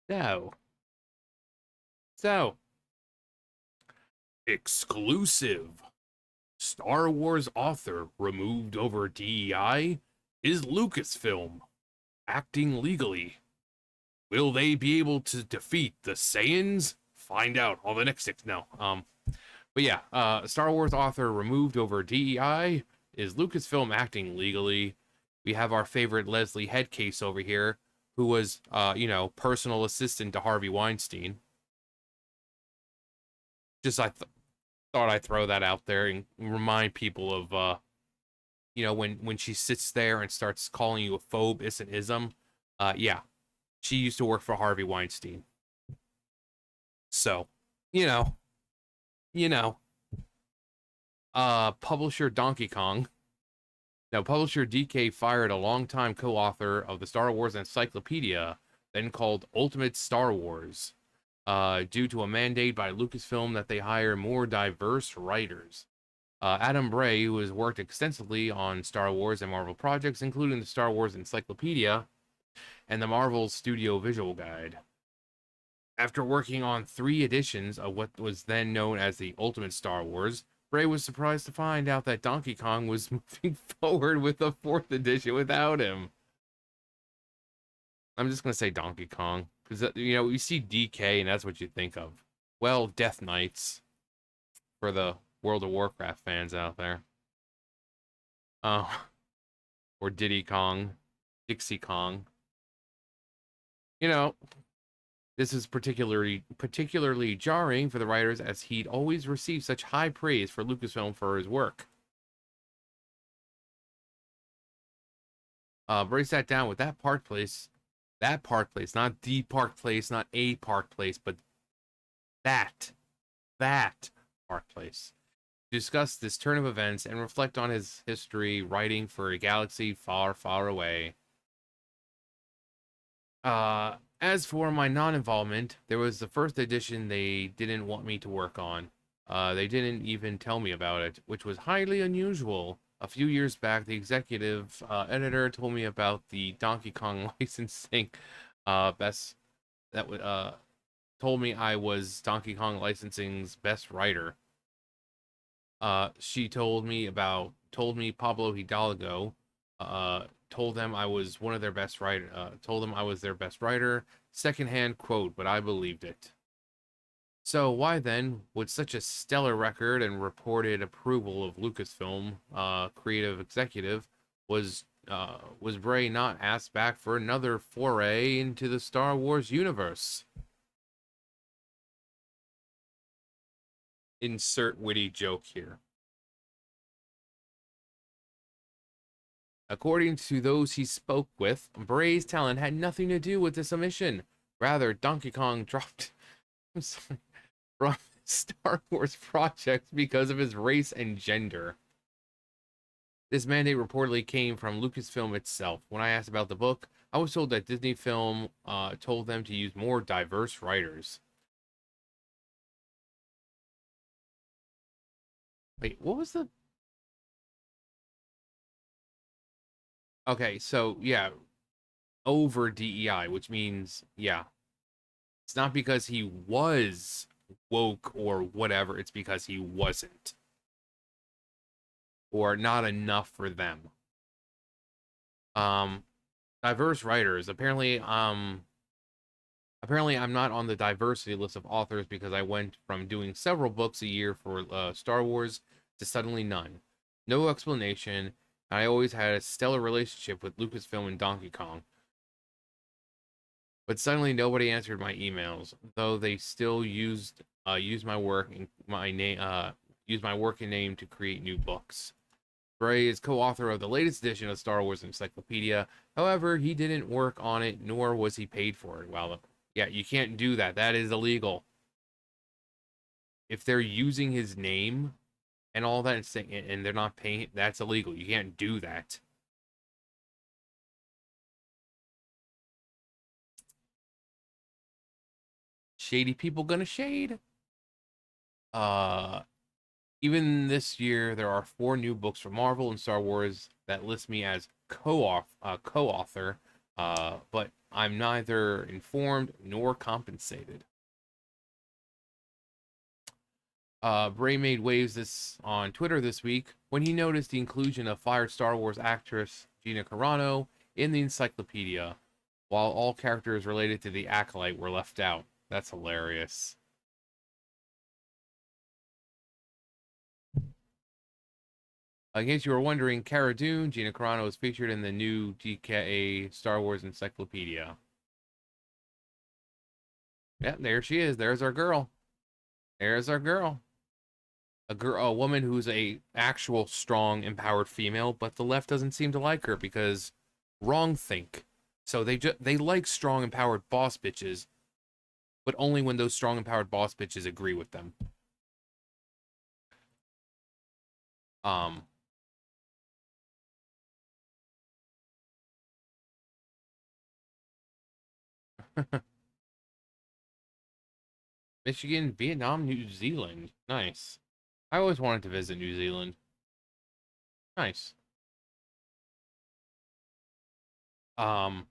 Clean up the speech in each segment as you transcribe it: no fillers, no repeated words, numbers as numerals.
So, so, exclusive. Star Wars author removed over DEI is Lucasfilm acting legally. Will they be able to defeat the Saiyans? Find out on the next six. No. But yeah, Star Wars author removed over DEI is Lucasfilm acting legally. We have our favorite Leslie Headcase over here, who was, personal assistant to Harvey Weinstein. Just thought I'd throw that out there and remind people of when she sits there and starts calling you a phobe, is an ism. Yeah, she used to work for Harvey Weinstein. So, you know, you know, publisher Donkey Kong. Now, publisher DK fired a longtime co-author of the Star Wars Encyclopedia, then called Ultimate Star Wars, due to a mandate by Lucasfilm that they hire more diverse writers. Adam Bray, who has worked extensively on Star Wars and Marvel projects, including the Star Wars Encyclopedia and the Marvel Studio Visual Guide. After working on 3 editions of what was then known as the Ultimate Star Wars, Bray was surprised to find out that Donkey Kong was moving forward with the 4th edition without him. I'm just going to say Donkey Kong, because, you see DK and that's what you think of. Well, Death Knights, for the World of Warcraft fans out there. Or Diddy Kong, Dixie Kong. This is particularly jarring for the writers, as he'd always received such high praise for Lucasfilm for his work. Bray sat down with that Park Place, not the Park Place, not a Park Place, but that Park Place, to discuss this turn of events and reflect on his history writing for a galaxy far, far away. As for my non-involvement, there was the 1st edition they didn't want me to work on. They didn't even tell me about it, which was highly unusual. A few years back, the executive editor told me about the Donkey Kong licensing told me I was Donkey Kong licensing's best writer. She told me Pablo Hidalgo told them I was one of their best writer. Told them I was their best writer. Secondhand quote, but I believed it. So why then would such a stellar record and reported approval of Lucasfilm creative executive was Bray not asked back for another foray into the Star Wars universe? Insert witty joke here. According to those he spoke with, Bray's talent had nothing to do with this omission. Rather, Donkey Kong dropped from Star Wars projects because of his race and gender. This mandate reportedly came from Lucasfilm itself. When I asked about the book, I was told that Disney Film told them to use more diverse writers. Wait, what was the... Okay, so, yeah, over DEI, which means, yeah, it's not because he was woke or whatever, it's because he wasn't. Or not enough for them. Diverse writers. Apparently I'm not on the diversity list of authors because I went from doing several books a year for Star Wars to suddenly none. No explanation. I always had a stellar relationship with Lucasfilm and Donkey Kong. But suddenly nobody answered my emails, though they still used my work and my name to create new books. Bray is co-author of the latest edition of Star Wars Encyclopedia. However, he didn't work on it, nor was he paid for it. Well, yeah, you can't do that. That is illegal. If they're using his name and all that and they're not paying, that's illegal. You can't do that. Shady people gonna shade. Even this year, there are 4 new books from Marvel and Star Wars that list me as co-author. But I'm neither informed nor compensated. Bray made waves this on Twitter this week when he noticed the inclusion of fired Star Wars actress Gina Carano in the encyclopedia, while all characters related to the Acolyte were left out. That's hilarious. In case you were wondering, Cara Dune, Gina Carano, is featured in the new DKA Star Wars Encyclopedia. Yeah, there she is. There's our girl. There's our girl. A woman who's a actual strong, empowered female, but the left doesn't seem to like her because wrong think. So they like strong, empowered boss bitches, but only when those strong, empowered boss bitches agree with them. Um, Michigan, Vietnam, New Zealand. Nice. I always wanted to visit New Zealand. Nice. Um,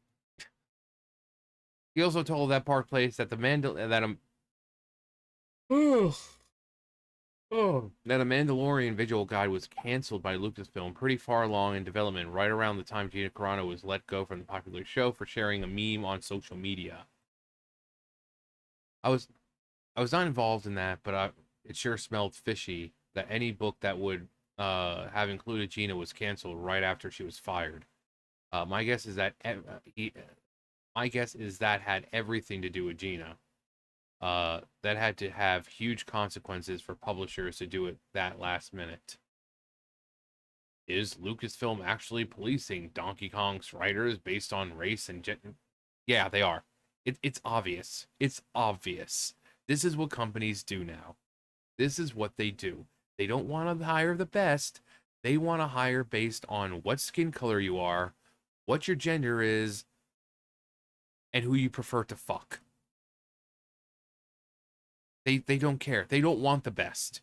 he also told that Park Place that the Mandal that that a Mandalorian visual guide was canceled by Lucasfilm pretty far along in development, right around the time Gina Carano was let go from the popular show for sharing a meme on social media. I was I was not involved in that, but it sure smelled fishy that any book that would have included Gina was canceled right after she was fired. My guess is that my guess is that had everything to do with Gina. That had to have huge consequences for publishers to do it that last minute. Is Lucasfilm actually policing Donkey Kong's writers based on race and gender? Yeah, they are. It's obvious. It's obvious. This is what companies do now. This is what they do. They don't want to hire the best. They want to hire based on what skin color you are, what your gender is, and who you prefer to fuck. They don't care. They don't want the best.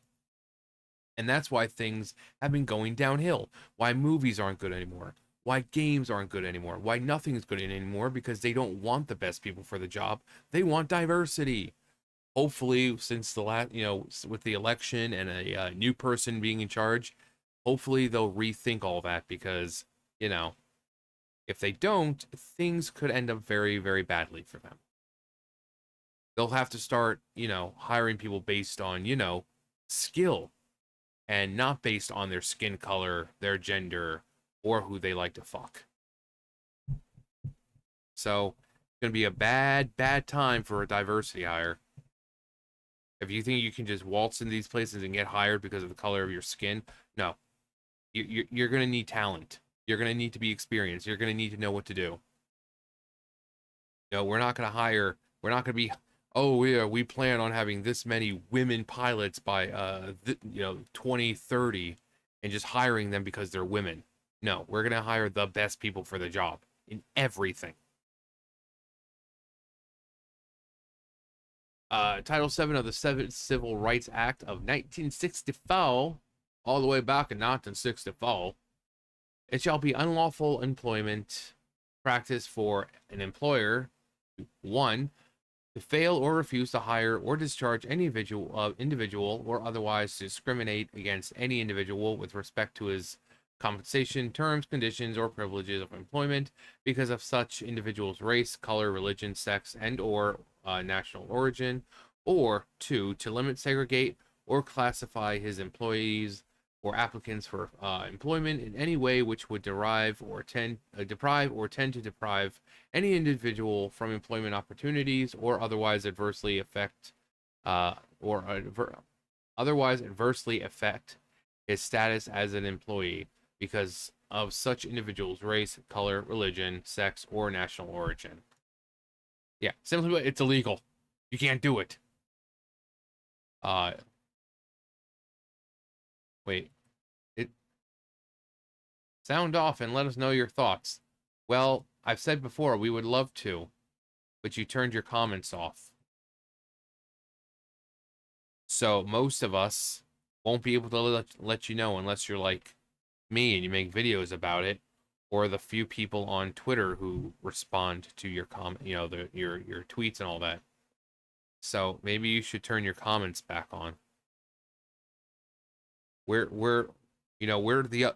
And that's why things have been going downhill. Why movies aren't good anymore. Why games aren't good anymore. Why nothing is good anymore, because they don't want the best people for the job. They want diversity. Hopefully, since the last, with the election and a new person being in charge, hopefully they'll rethink all that, because, if they don't, things could end up very, very badly for them. They'll have to start, hiring people based on, skill, and not based on their skin color, their gender, or who they like to fuck. So, it's going to be a bad, bad time for a diversity hire. If you think you can just waltz in these places and get hired because of the color of your skin, no. You're going to need talent. You're going to need to be experienced. You're going to need to know what to do. No, we're not going to hire, we're not going to be, oh, yeah, we plan on having this many women pilots by, 2030, and just hiring them because they're women. No, we're going to hire the best people for the job in everything. Title VII of the Civil Rights Act of 1964, all the way back in 1964, it shall be unlawful employment practice for an employer, one, to fail or refuse to hire or discharge any individual or otherwise discriminate against any individual with respect to his compensation, terms, conditions, or privileges of employment because of such individual's race, color, religion, sex, and or national origin, or two, to limit, segregate, or classify his employees or applicants for employment in any way which would deprive or tend to deprive any individual from employment opportunities or otherwise adversely affect his status as an employee because of such individual's race, color, religion, sex, or national origin. Yeah, simply put, it's illegal. You can't do it. Wait. It Sound off and let us know your thoughts. Well, I've said before we would love to, but you turned your comments off. So most of us won't be able to let you know unless you're like me and you make videos about it, or the few people on Twitter who respond to your comment, your tweets and all that. So maybe you should turn your comments back on. We're you know, we're the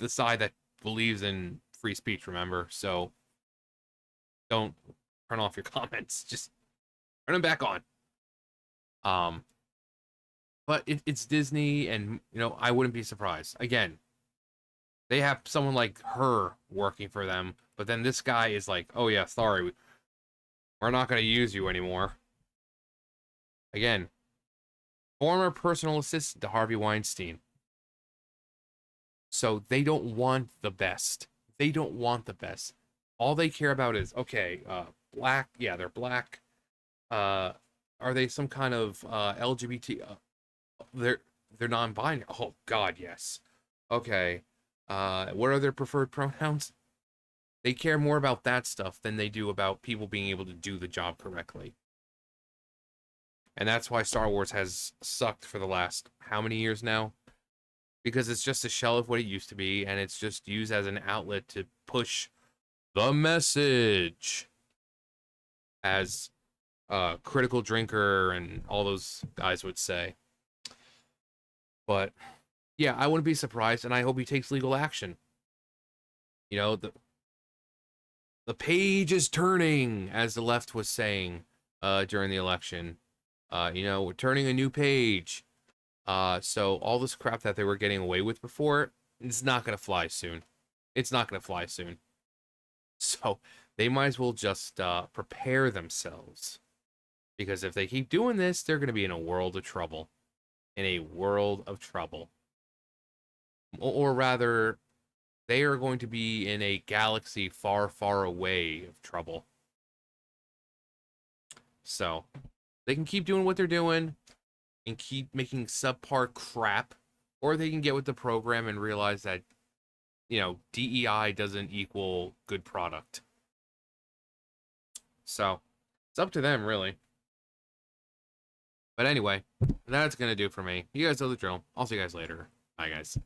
side that believes in free speech, remember? So don't turn off your comments. Just turn them back on. Um, but it's Disney, and I wouldn't be surprised. Again, they have someone like her working for them, but then this guy is like, "Oh yeah, sorry, we're not going to use you anymore." Again, former personal assistant to Harvey Weinstein. So they don't want the best. They don't want the best. All they care about is, okay, black. Yeah, they're black. Uh, are they some kind of LGBT? They're non-binary. Oh God, yes. Okay. What are their preferred pronouns? They care more about that stuff than they do about people being able to do the job correctly. And that's why Star Wars has sucked for the last how many years now? Because it's just a shell of what it used to be, and it's just used as an outlet to push the message. As Critical Drinker and all those guys would say. But yeah, I wouldn't be surprised, and I hope he takes legal action. The page is turning, as the left was saying during the election. We're turning a new page. So all this crap that they were getting away with before, it's not gonna fly soon. It's not gonna fly soon. So they might as well just prepare themselves. Because if they keep doing this, they're gonna be in a world of trouble. In a world of trouble. Or rather, they are going to be in a galaxy far, far away of trouble. So they can keep doing what they're doing and keep making subpar crap, or they can get with the program and realize that, DEI doesn't equal good product. So it's up to them, really. But anyway, that's going to do it for me. You guys know the drill. I'll see you guys later. Bye, guys.